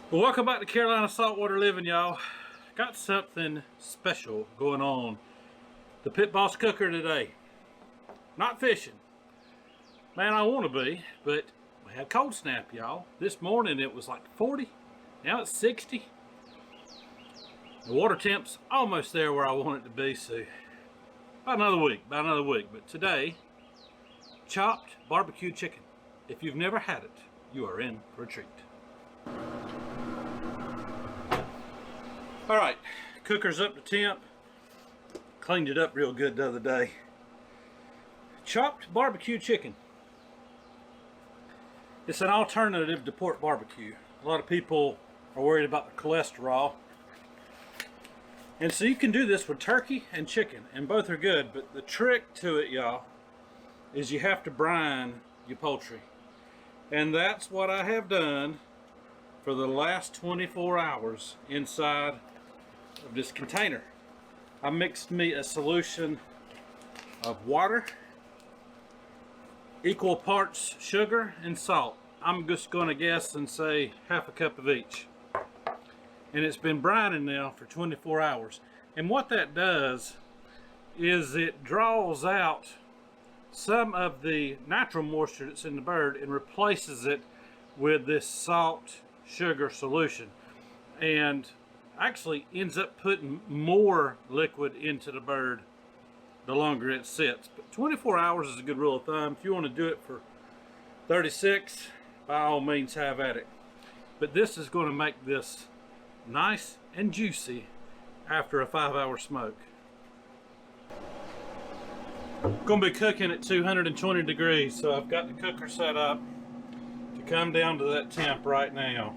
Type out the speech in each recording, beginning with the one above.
Well, welcome back to Carolina Saltwater Living, y'all. Got something special going on. The Pit Boss cooker today. Not fishing. Man, I want to be, but we had cold snap, y'all. This morning it was like 40. Now it's 60. The water temp's almost there where I want it to be, so about another week. But today, chopped barbecue chicken. If you've never had it, you are in for a treat. All right, cooker's up to temp. Cleaned it up real good the other day. Chopped barbecue chicken. It's an alternative to pork barbecue. A lot of people are worried about the cholesterol. And so you can do this with turkey and chicken, and both are good, but the trick to it, y'all, is you have to brine your poultry. And that's what I have done for the last 24 hours inside of this container. I mixed me a solution of water, equal parts sugar and salt. I'm just going to guess and say half a cup of each. And it's been brining now for 24 hours. And what that does is it draws out some of the natural moisture that's in the bird and replaces it with this salt sugar solution, and actually ends up putting more liquid into the bird the longer it sits. But 24 hours is a good rule of thumb. If you want to do it for 36, by all means have at it. But this is going to make this nice and juicy after a 5-hour smoke. Going to be cooking at 220 degrees, so I've got the cooker set up to come down to that temp right now.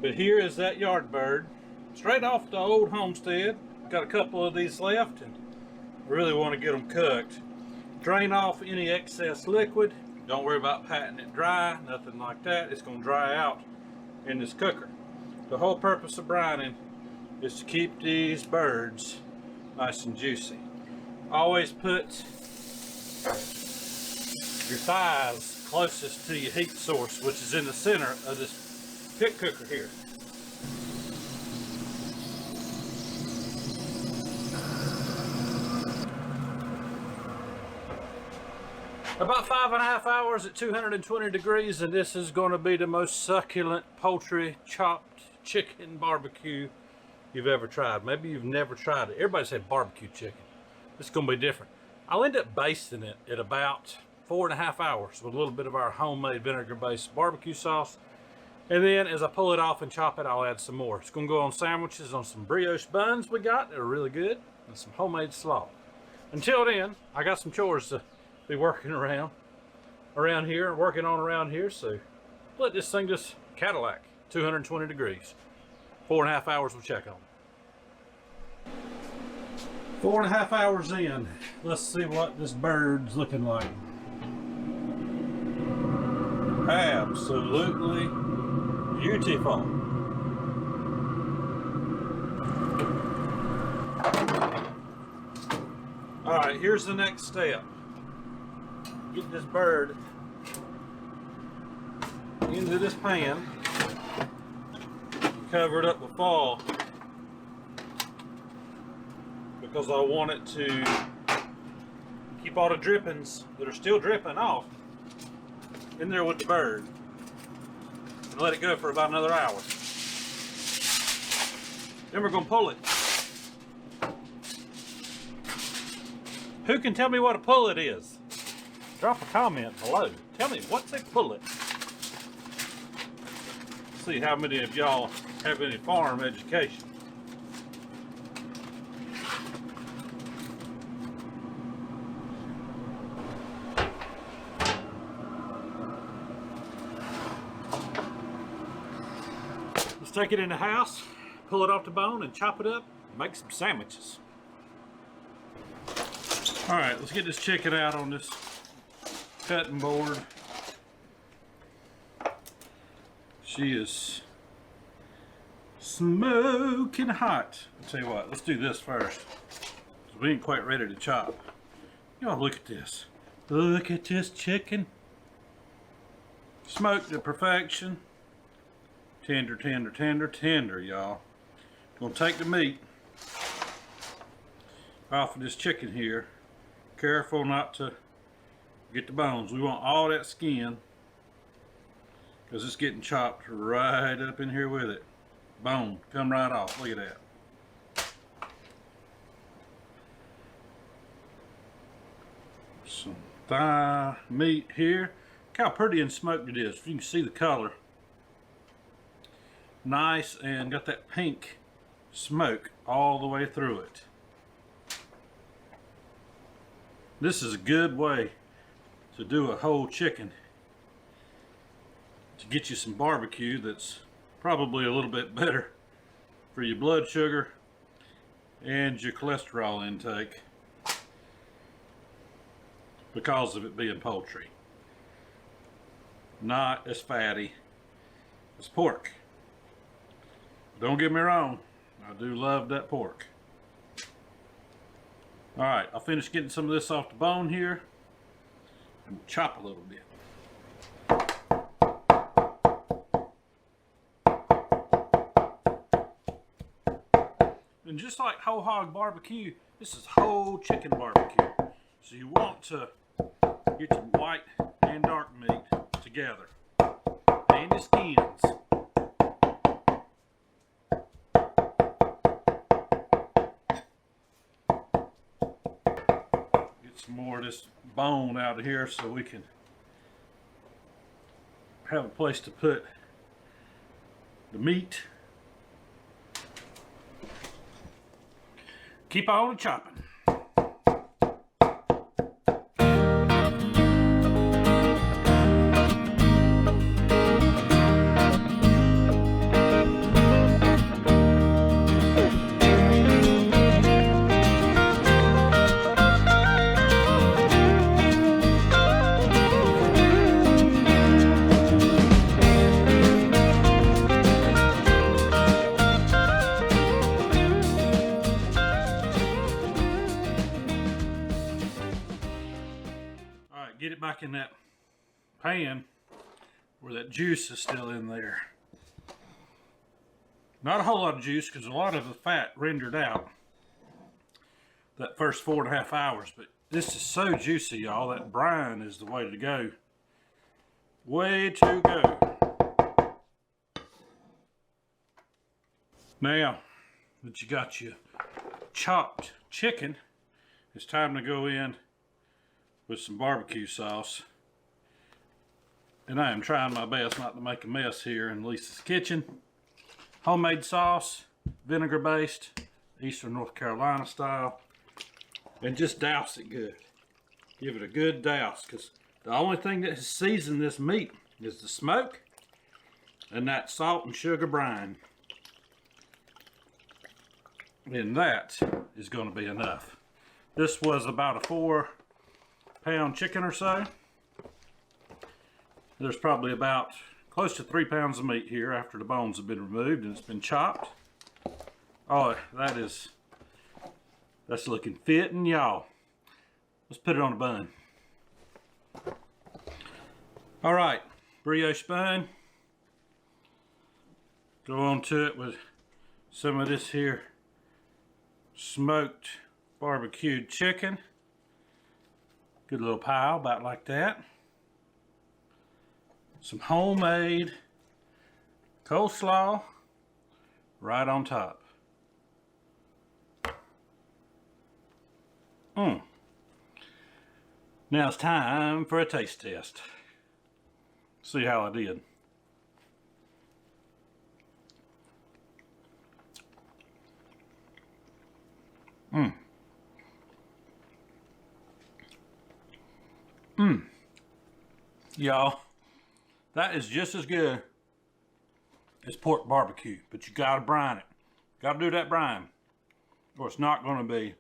But here is that yard bird, straight off the old homestead. Got a couple of these left and really want to get them cooked. Drain off any excess liquid. Don't worry about patting it dry, nothing like that. It's going to dry out in this cooker. The whole purpose of brining is to keep these birds nice and juicy. Always put your thighs closest to your heat source, which is in the center of this pit cooker here. About 5.5 hours at 220 degrees, and this is going to be the most succulent poultry chopped chicken barbecue you've ever tried. Maybe you've never tried it. Everybody said barbecue chicken. It's going to be different. I'll end up basting it at about 4.5 hours with a little bit of our homemade vinegar-based barbecue sauce. And then as I pull it off and chop it, I'll add some more. It's going to go on sandwiches, on some brioche buns we got that are really good, and some homemade slaw. Until then, I got some chores to be working around here, so let this thing just Cadillac 220 degrees. 4.5 hours, we'll check on it. 4.5 hours in, let's see what this bird's looking like. Absolutely beautiful. All right, here's the next step. Get this bird into this pan, cover it up with foil, because I want it to keep all the drippings that are still dripping off in there with the bird, and let it go for about another hour. Then we're going to pull it. Who can tell me what a pullet is? Drop a comment below. Tell me, what's a pullet? See how many of y'all have any farm education. Let's take it in the house, pull it off the bone, and chop it up and make some sandwiches. All right, let's get this chicken out on this cutting board. She is smoking hot. I'll tell you what, let's do this first, because we ain't quite ready to chop. Y'all look at this. Look at this chicken. Smoked to perfection. Tender, tender, tender, tender, y'all. Gonna take the meat off of this chicken here. Careful not to get the bones. We want all that skin because it's getting chopped right up in here with it. Bone, come right off. Look at that. Some thigh meat here. Look how pretty and smoked it is. You can see the color. Nice, and got that pink smoke all the way through it. This is a good way to do a whole chicken, to get you some barbecue that's probably a little bit better for your blood sugar and your cholesterol intake because of it being poultry. Not as fatty as pork. Don't get me wrong, I do love that pork. Alright, I'll finish getting some of this off the bone here and we'll chop a little bit. And just like whole hog barbecue, this is whole chicken barbecue. So you want to get your white and dark meat together. And your skins. Some more of this bone out of here so we can have a place to put the meat. Keep on chopping. Get it back in that pan where that juice is still in there. Not a whole lot of juice because a lot of the fat rendered out that first 4.5 hours, but this is so juicy, y'all. That brine is the way to go. Way to go. Now that you got your chopped chicken, it's time to go in with some barbecue sauce. And I am trying my best not to make a mess here in Lisa's kitchen. Homemade sauce, vinegar based, Eastern North Carolina style. And just douse it good. Give it a good douse, because the only thing that has seasoned this meat is the smoke and that salt and sugar brine. And that is going to be enough. This was about a 4-pound chicken or so. There's probably about close to 3 pounds of meat here after the bones have been removed and it's been chopped. Oh, that's looking fitting, y'all. Let's put it on a bun. All right, brioche bun. Go on to it with some of this here smoked barbecued chicken. Good little pile, about like that. Some homemade coleslaw right on top. Now it's time for a taste test. See how I did. Y'all, that is just as good as pork barbecue, but you gotta brine it. Gotta do that brine, or it's not gonna be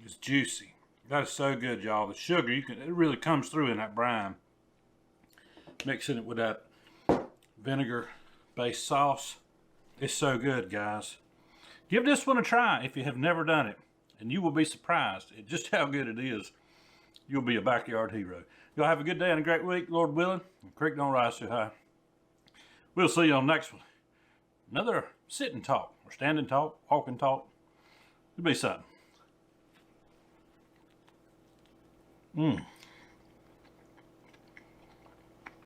as juicy. That is so good, y'all. The sugar, it really comes through in that brine. Mixing it with that vinegar-based sauce. It's so good, guys. Give this one a try if you have never done it, and you will be surprised at just how good it is. You'll be a backyard hero. Y'all have a good day and a great week, Lord willing. The creek don't rise too high. We'll see you on the next one. Another sitting talk, or standing talk, walking talk. It'll be something.